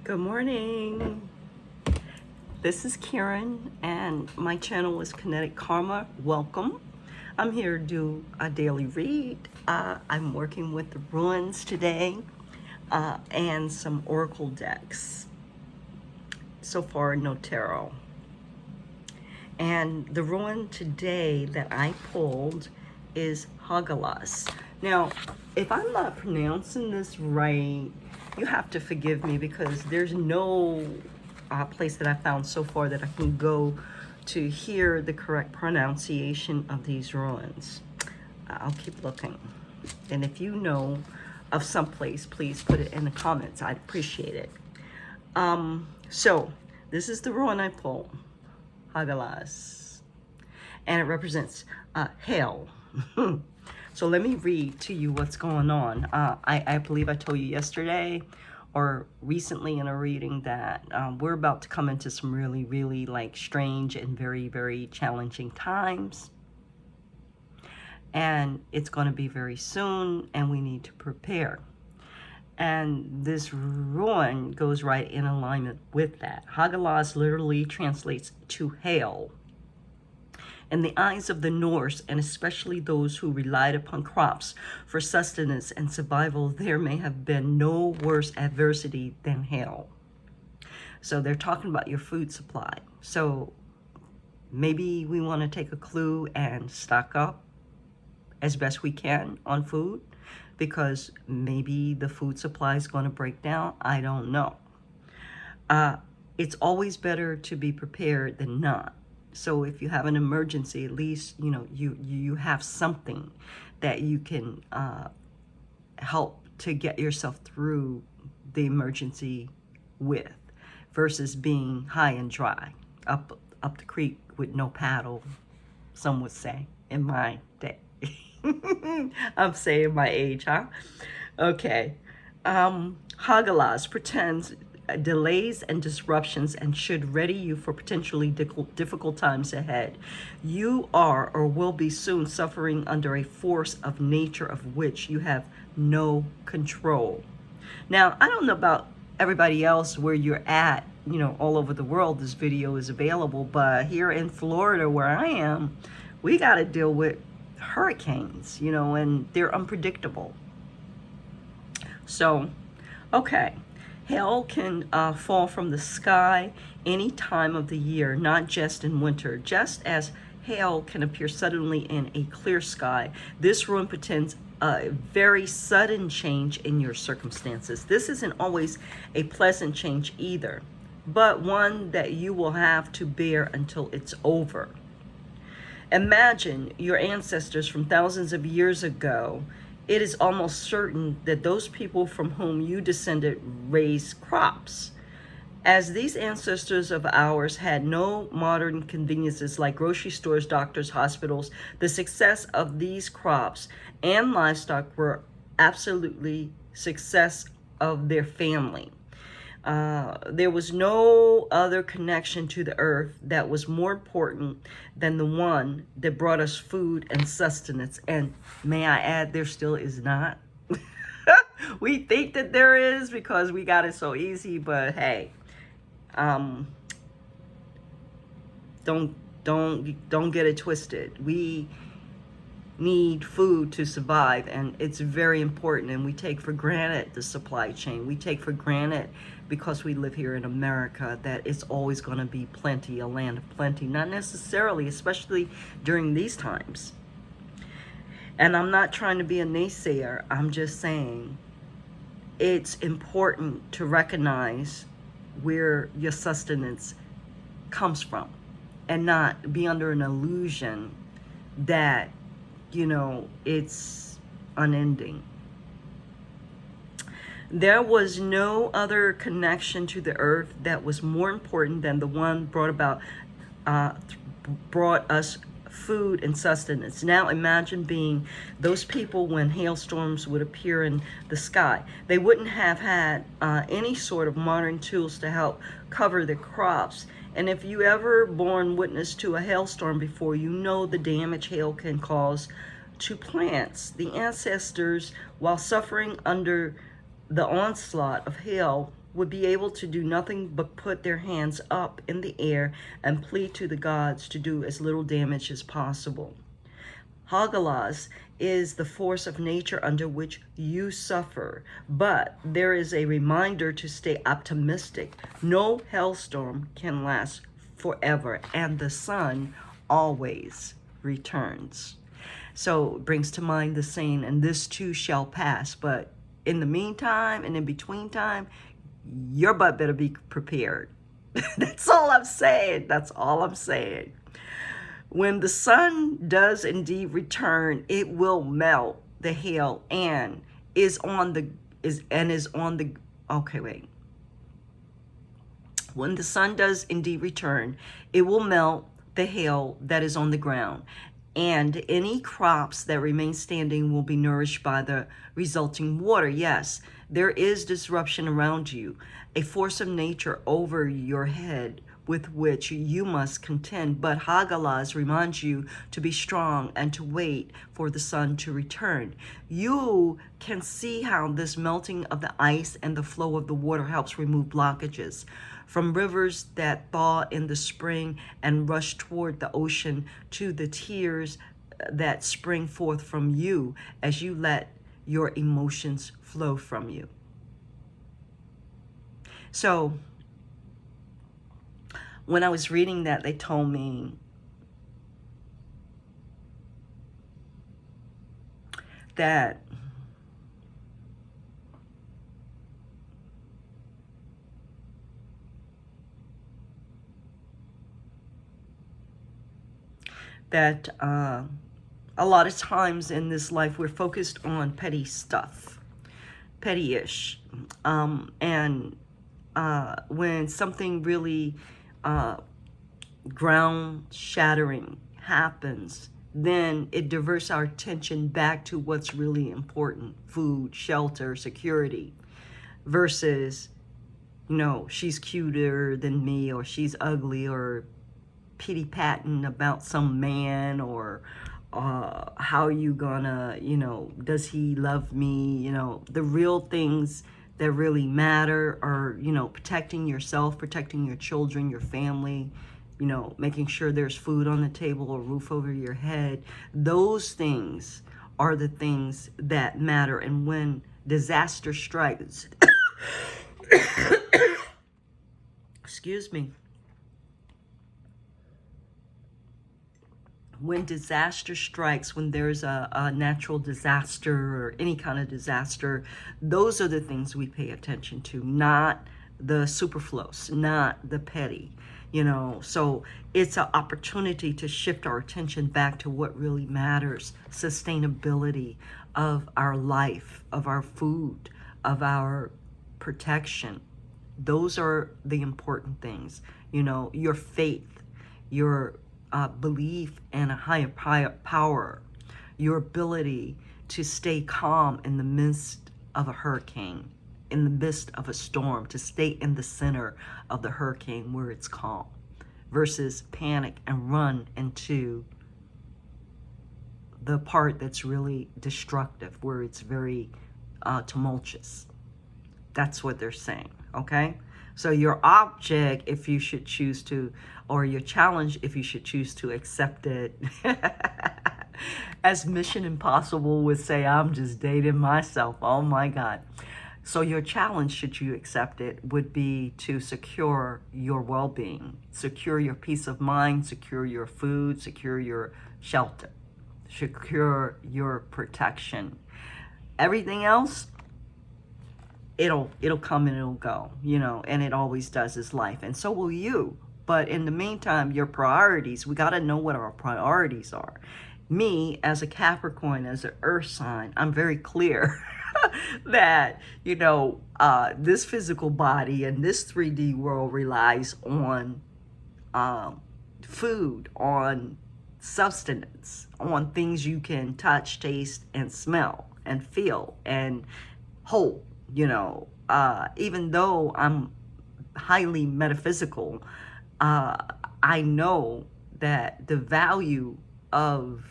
Good morning. This is Karen, and my channel is Kinetic Karma. Welcome. I'm here to do a daily read. I'm working with the ruins today and some oracle decks. So far, no tarot. And the ruin today that I pulled is Hagalaz. Now, if I'm not pronouncing this right, you have to forgive me because there's no place that I found so far that I can go to hear the correct pronunciation of these ruins. I'll keep looking. And if you know of some place, please put it in the comments. I'd appreciate it. So this is the ruin I pulled, Hagalaz. And it represents hell. So let me read to you what's going on. I believe I told you yesterday or recently in a reading that we're about to come into some really like strange and very challenging times. And it's going to be very soon, and we need to prepare. And this ruin goes right in alignment with that. Hagalaz literally translates to hell. In the eyes of the Norse, and especially those who relied upon crops for sustenance and survival, there may have been no worse adversity than hell. So they're talking about your food supply. So maybe we want to take a clue and stock up as best we can on food, because maybe the food supply is going to break down. I don't know. It's always better to be prepared than not. So if you have an emergency, at least, you know, you have something that you can help to get yourself through the emergency with, versus being high and dry, up the creek with no paddle, some would say, in my day. I'm saying my age, huh? Okay. Hagalaz pretends delays and disruptions and should ready you for potentially difficult times ahead. You are or will be soon suffering under a force of nature of which you have no control. Now, I don't know about everybody else where you're at, you know, all over the world this video is available, but here in Florida where I am, we got to deal with hurricanes, you know, and they're unpredictable. So, okay. Hail can fall from the sky any time of the year, not just in winter. Just as hail can appear suddenly in a clear sky, this ruin portends a very sudden change in your circumstances. This isn't always a pleasant change either, but one that you will have to bear until it's over. Imagine your ancestors from thousands of years ago. It is almost certain that those people from whom you descended raised crops. As these ancestors of ours had no modern conveniences like grocery stores, doctors, hospitals, the success of these crops and livestock were absolutely success of their family. There was no other connection to the earth that was more important than the one that brought us food and sustenance. And may I add, there still is not. We think that there is because we got it so easy, but hey, don't get it twisted. We need food to survive, and it's very important, and we take for granted the supply chain. We take for granted, because we live here in America, that it's always going to be plenty, a land of plenty. Not necessarily, especially during these times. And I'm not trying to be a naysayer. I'm just saying it's important to recognize where your sustenance comes from and not be under an illusion that, you know, it's unending. There was no other connection to the earth that was more important than the one brought us food and sustenance. Now imagine being those people when hailstorms would appear in the sky. They wouldn't have had any sort of modern tools to help cover their crops. And if you ever borne witness to a hailstorm before, you know the damage hail can cause to plants. The ancestors, while suffering under the onslaught of hail, would be able to do nothing but put their hands up in the air and plead to the gods to do as little damage as possible. Hagalaz is the force of nature under which you suffer, but there is a reminder to stay optimistic. No hailstorm can last forever, and the sun always returns. So it brings to mind the saying, and this too shall pass. But in the meantime and in between time, your butt better be prepared. That's all I'm saying. That's all I'm saying. When the sun does indeed return, it will melt the hail and is on the okay, wait. When the sun does indeed return, it will melt the hail that is on the ground, and any crops that remain standing will be nourished by the resulting water. Yes, there is disruption around you, a force of nature over your head with which you must contend. But Hagalaz reminds you to be strong and to wait for the sun to return. You can see how this melting of the ice and the flow of the water helps remove blockages. From rivers that thaw in the spring and rush toward the ocean to the tears that spring forth from you as you let your emotions flow from you. So, when I was reading that, they told me that a lot of times in this life we're focused on petty stuff, petty-ish, and when something really ground-shattering happens, then it diverts our attention back to what's really important: food, shelter, security, versus, you know, she's cuter than me, or she's ugly, or pity-patting about some man, or how you gonna, you know, does he love me? You know, the real things that really matter are, you know, protecting yourself, protecting your children, your family, you know, making sure there's food on the table, a roof over your head. Those things are the things that matter. And when disaster strikes, excuse me, when disaster strikes, when there's a natural disaster or any kind of disaster, those are the things we pay attention to, not the superfluous, not the petty, you know. So it's an opportunity to shift our attention back to what really matters: sustainability of our life, of our food, of our protection. Those are the important things, you know, your faith, your belief in a higher power, your ability to stay calm in the midst of a hurricane, in the midst of a storm, to stay in the center of the hurricane where it's calm, versus panic and run into the part that's really destructive, where it's very tumultuous. That's what they're saying, okay? So your object, if you should choose to, or your challenge, if you should choose to accept it, as Mission Impossible would say, I'm just dating myself, oh my God. So your challenge, should you accept it, would be to secure your well-being, secure your peace of mind, secure your food, secure your shelter, secure your protection. Everything else, it'll come and it'll go, you know, and it always does, is life, and so will you. But in the meantime, your priorities, we got to know what our priorities are. Me, as a Capricorn, as an earth sign, I'm very clear that, you know, this physical body and this 3D world relies on food, on substance, on things you can touch, taste, and smell, and feel, and hold, you know. Even though I'm highly metaphysical, I know that the value of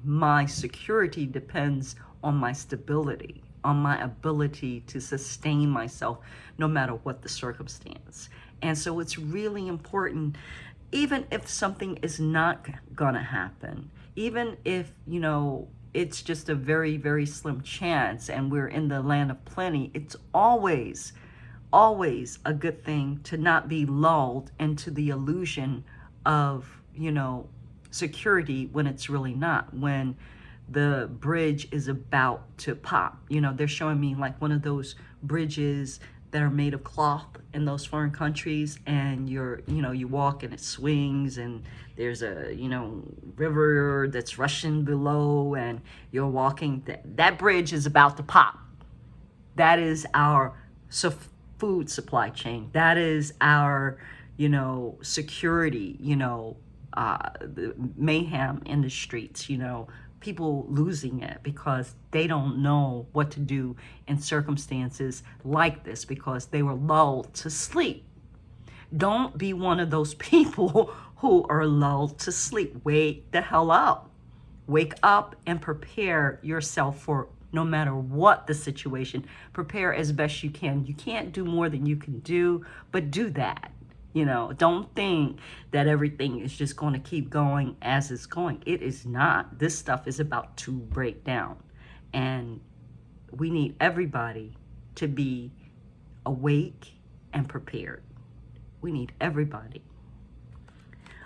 my security depends on my stability, on my ability to sustain myself no matter what the circumstance. And so it's really important, even if something is not gonna happen, even if, you know, it's just a very, very slim chance and we're in the land of plenty, it's always a good thing to not be lulled into the illusion of, you know, security when it's really not, when the bridge is about to pop. You know, they're showing me like one of those bridges that are made of cloth in those foreign countries, and you know, you walk and it swings, and there's a, you know, river that's rushing below, and you're walking. That bridge is about to pop. That is our food supply chain. That is our, you know, security, you know, the mayhem in the streets, you know, people losing it because they don't know what to do in circumstances like this because they were lulled to sleep. Don't be one of those people who are lulled to sleep. Wake the hell up. Wake up and prepare yourself for no matter what the situation. Prepare as best you can. You can't do more than you can do, but do that. You know, don't think that everything is just going to keep going as it's going. It is not. This stuff is about to break down. And we need everybody to be awake and prepared. We need everybody.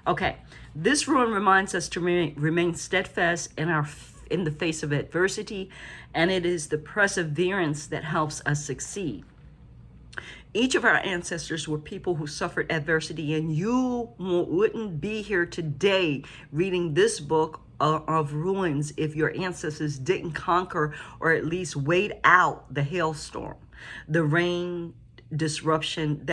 Okay, this rune reminds us to remain steadfast in the face of adversity, and it is the perseverance that helps us succeed. Each of our ancestors were people who suffered adversity, and you wouldn't be here today reading this book of ruins if your ancestors didn't conquer or at least wait out the hailstorm, the rain disruption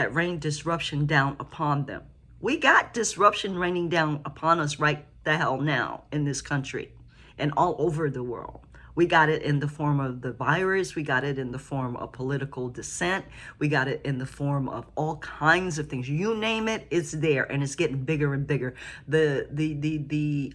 down upon them. We got disruption raining down upon us right the hell now in this country and all over the world. We got it in the form of the virus. We got it in the form of political dissent. We got it in the form of all kinds of things. You name it, it's there, and it's getting bigger and bigger. The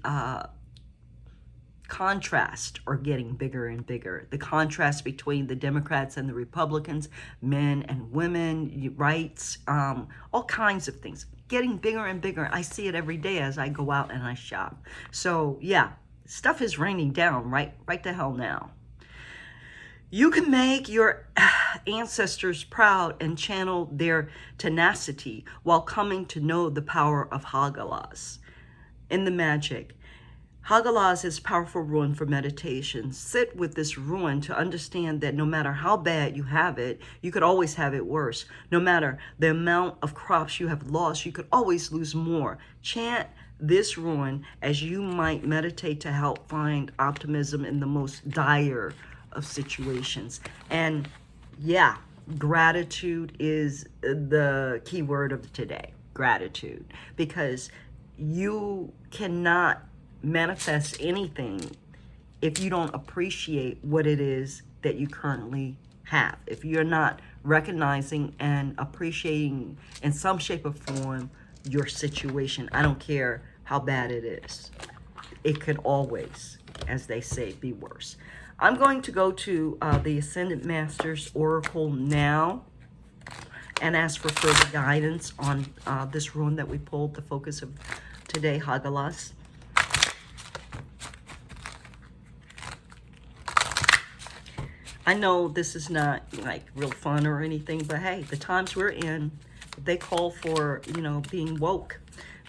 contrast are getting bigger and bigger. The contrast between the Democrats and the Republicans, men and women, rights, all kinds of things, getting bigger and bigger. I see it every day as I go out and I shop. So yeah. Stuff is raining down right the hell now. You can make your ancestors proud and channel their tenacity while coming to know the power of Hagalaz. In the magic, Hagalaz is a powerful rune for meditation. Sit with this rune to understand that no matter how bad you have it, you could always have it worse. No matter the amount of crops you have lost, you could always lose more. Chant this rune as you might meditate to help find optimism in the most dire of situations. And yeah, gratitude is the key word of today. Gratitude. Because you cannot manifest anything if you don't appreciate what it is that you currently have. If you're not recognizing and appreciating in some shape or form your situation, I don't care how bad it is. It could always, as they say, be worse. I'm going to go to the Ascended Masters Oracle now and ask for further guidance on this rune that we pulled, the focus of today, Hagalaz. I know this is not like real fun or anything, but hey, the times we're in, they call for, you know, being woke.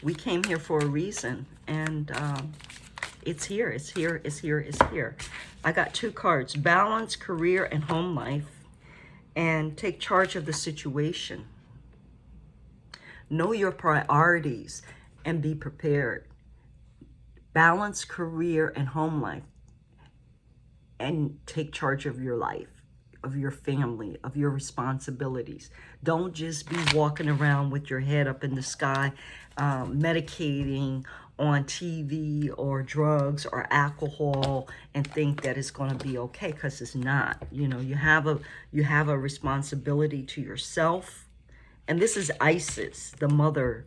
We came here for a reason, and it's here, it's here, it's here, it's here. I got two cards, balance, career, and home life, and take charge of the situation. Know your priorities and be prepared. Balance, career, and home life, and take charge of your life, of your family, of your responsibilities. Don't just be walking around with your head up in the sky, medicating on TV or drugs or alcohol and think that it's going to be okay, because it's not. You know, you have a responsibility to yourself. And this is Isis, the mother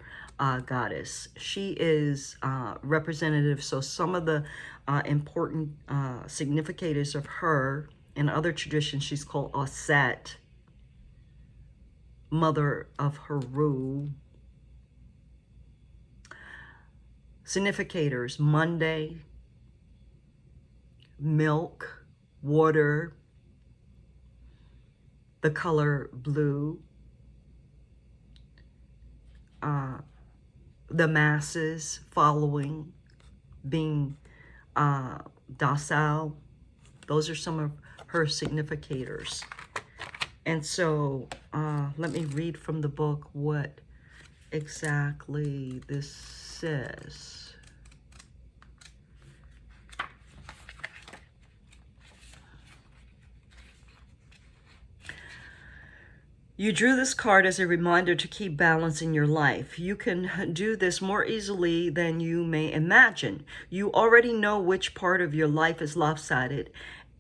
goddess. She is representative. So some of the important significators of her In other traditions, she's called Aset, mother of Heru. Significators: Monday, milk, water, the color blue, the masses following, being docile. Those are some of her significators. And so let me read from the book what exactly this says. You drew this card as a reminder to keep balance in your life. You can do this more easily than you may imagine. You already know which part of your life is lopsided,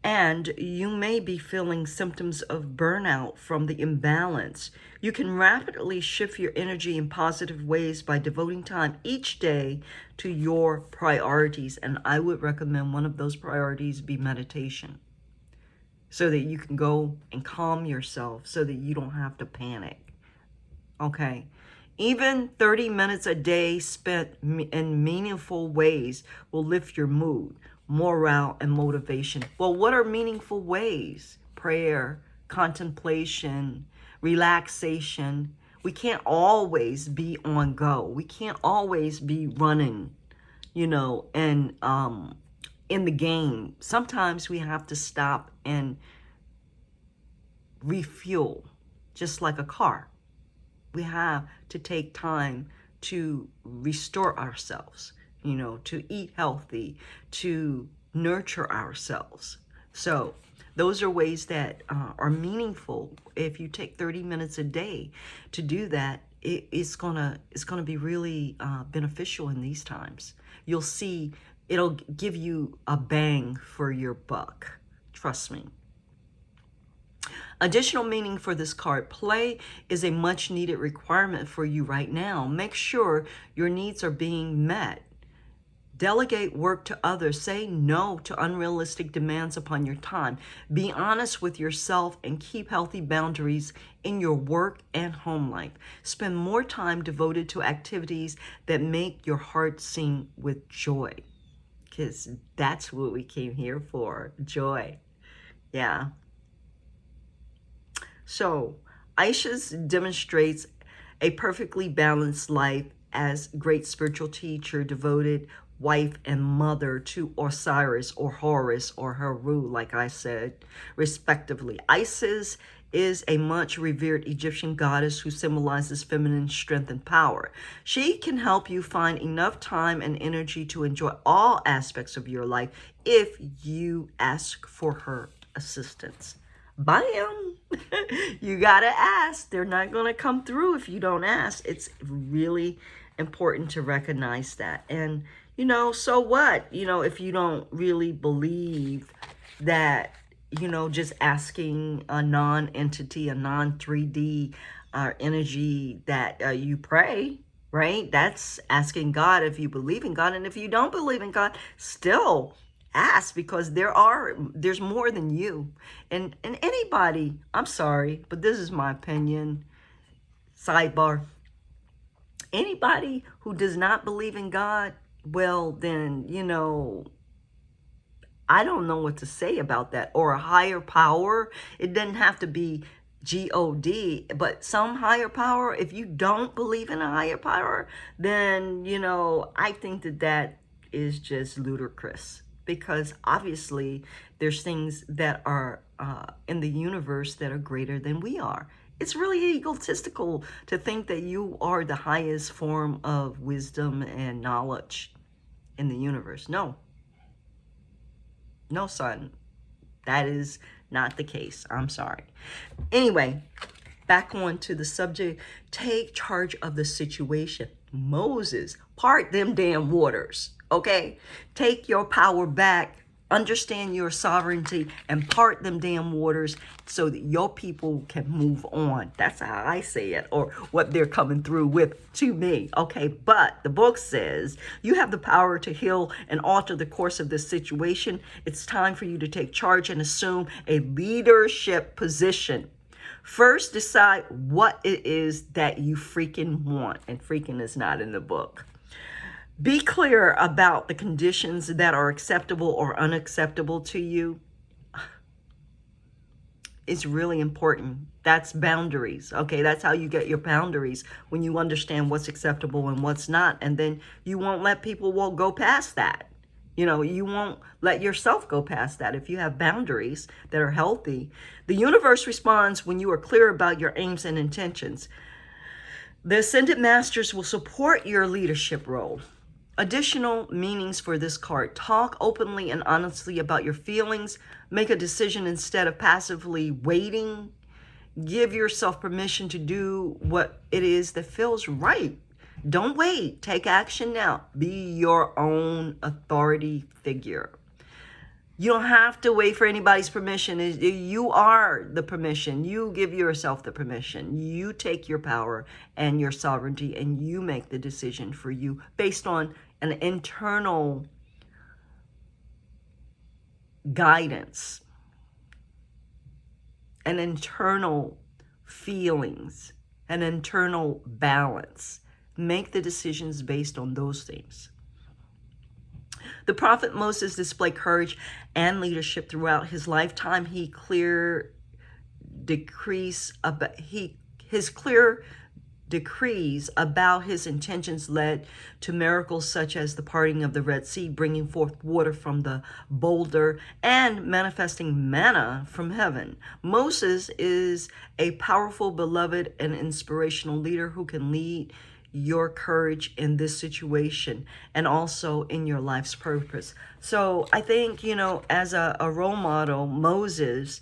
and you may be feeling symptoms of burnout from the imbalance. You can rapidly shift your energy in positive ways by devoting time each day to your priorities. And I would recommend one of those priorities be meditation, so that you can go and calm yourself, so that you don't have to panic. Okay? Even 30 minutes a day spent in meaningful ways will lift your mood, morale, and motivation. Well, what are meaningful ways? Prayer, contemplation, relaxation. We can't always be on go. We can't always be running, and in the game. Sometimes we have to stop and refuel, just like a car. We have to take time to restore ourselves, to eat healthy, to nurture ourselves. So those are ways that are meaningful. If you take 30 minutes a day to do that, it's gonna be really beneficial in these times. You'll see it'll give you a bang for your buck. Trust me. Additional meaning for this card: play is a much needed requirement for you right now. Make sure your needs are being met. Delegate work to others. Say no to unrealistic demands upon your time. Be honest with yourself and keep healthy boundaries in your work and home life. Spend more time devoted to activities that make your heart sing with joy, because that's what we came here for, joy. Yeah. So Aisha demonstrates a perfectly balanced life as great spiritual teacher, devoted wife, and mother to Osiris or Horus or Heru, like I said, respectively. Isis is a much revered Egyptian goddess who symbolizes feminine strength and power. She can help you find enough time and energy to enjoy all aspects of your life if you ask for her assistance. Bam! You gotta ask. They're not gonna come through if you don't ask. It's really important to recognize that. And so what? If you don't really believe that, just asking a non-entity, a non-3D energy that you pray, right? That's asking God if you believe in God. And if you don't believe in God, still ask, because there's more than you. And anybody, I'm sorry, but this is my opinion, sidebar. Anybody who does not believe in God, well, then, I don't know what to say about that. Or a higher power. It doesn't have to be God, but some higher power. If you don't believe in a higher power, then, I think that is just ludicrous, because obviously there's things that are in the universe that are greater than we are. It's really egotistical to think that you are the highest form of wisdom and knowledge in the universe. No, son. That is not the case. I'm sorry. Anyway, back on to the subject. Take charge of the situation. Moses, part them damn waters, okay? Take your power back Understand your sovereignty and part them damn waters so that your people can move on. That's how I say it, or what they're coming through with to me. Okay, but the book says you have the power to heal and alter the course of this situation. It's time for you to take charge and assume a leadership position. First, decide what it is that you freaking want. And freaking is not in the book. Be clear about the conditions that are acceptable or unacceptable to you. It's really important. That's boundaries. Okay, that's how you get your boundaries, when you understand what's acceptable and what's not. And then you won't let people go past that. You know, you won't let yourself go past that if you have boundaries that are healthy. The universe responds when you are clear about your aims and intentions. The Ascended Masters will support your leadership role. Additional meanings for this card. Talk openly and honestly about your feelings. Make a decision instead of passively waiting. Give yourself permission to do what it is that feels right. Don't wait. Take action now. Be your own authority figure. You don't have to wait for anybody's permission. You are the permission. You give yourself the permission. You take your power and your sovereignty and you make the decision for you based on an internal guidance, an internal feelings, an internal balance. Make the decisions based on those things. The prophet Moses displayed courage and leadership throughout his lifetime. His clear decrees about his intentions led to miracles such as the parting of the Red Sea, bringing forth water from the boulder, and manifesting manna from heaven. Moses is a powerful, beloved, and inspirational leader who can lead your courage in this situation and also in your life's purpose. So I think, as a role model, Moses,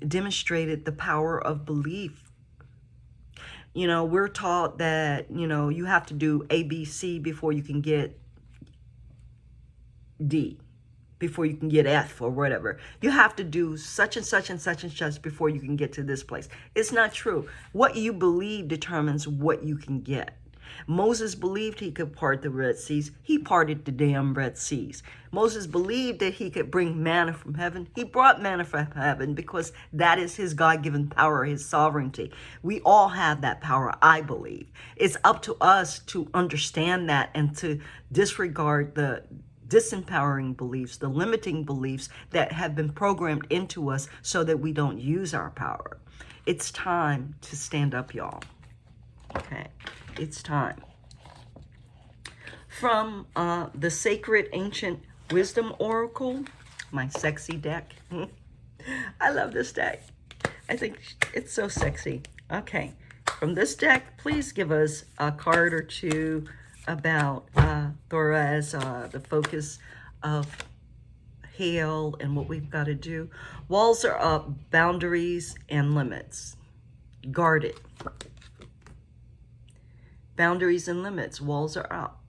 demonstrated the power of belief. We're taught that, you have to do A, B, C before you can get D, before you can get F or whatever. You have to do such and such and such and such before you can get to this place. It's not true. What you believe determines what you can get. Moses believed he could part the Red Seas. He parted the damn Red Seas. Moses believed that he could bring manna from heaven. He brought manna from heaven because that is his God-given power, his sovereignty. We all have that power, I believe. It's up to us to understand that and to disregard the disempowering beliefs, the limiting beliefs that have been programmed into us so that we don't use our power. It's time to stand up, y'all. Okay, it's time. From the Sacred Ancient Wisdom Oracle, my sexy deck. I love this deck. I think it's so sexy. Okay, from this deck, please give us a card or two about Thora as the focus of hail and what we've got to do. Walls are up, boundaries and limits. Guard it. Boundaries and limits, walls are up.